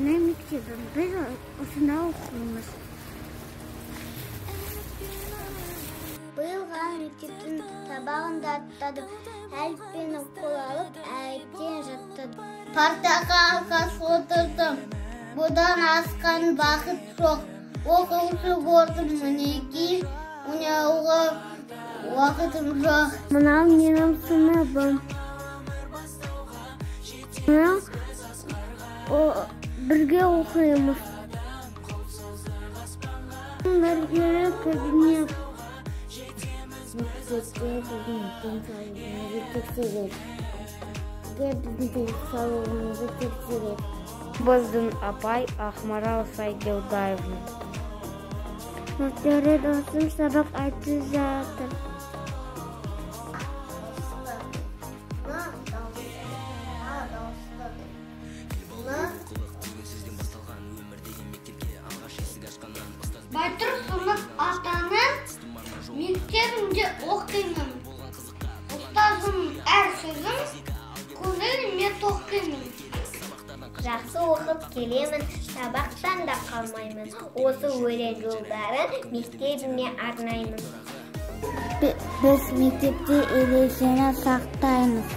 Менің мектебім, біз осында оқимыз. Биылға мектептің сабағында аттадым. Әліппені қол алып, әйттен жаттадым. Партаға алқаш отырдым. Бұдан асқан бақыт жоқ. Оқушы болдым, мінекей, ойнауға уақытым жоқ. Мынау менің сыныбым. Бірге оқимыз. Бірге кабинет. Мектепте біздің денсаулығымызды тексереді. Біздің денсаулығымызды тексереді. Біздің апай Ақмарал Сайділдаевна. Мектепте досым сабақ айтып жатыр. Байтұр сынып атаның мектебінде оқимын. Ұстазым әр сөзім көңіліме тоқимын. Жақсы оқып келемін, сабақтан да қалмаймын. Осы өлең жолдарын мектебіме арнаймын. Біз мектепте ережені сақтаймыз.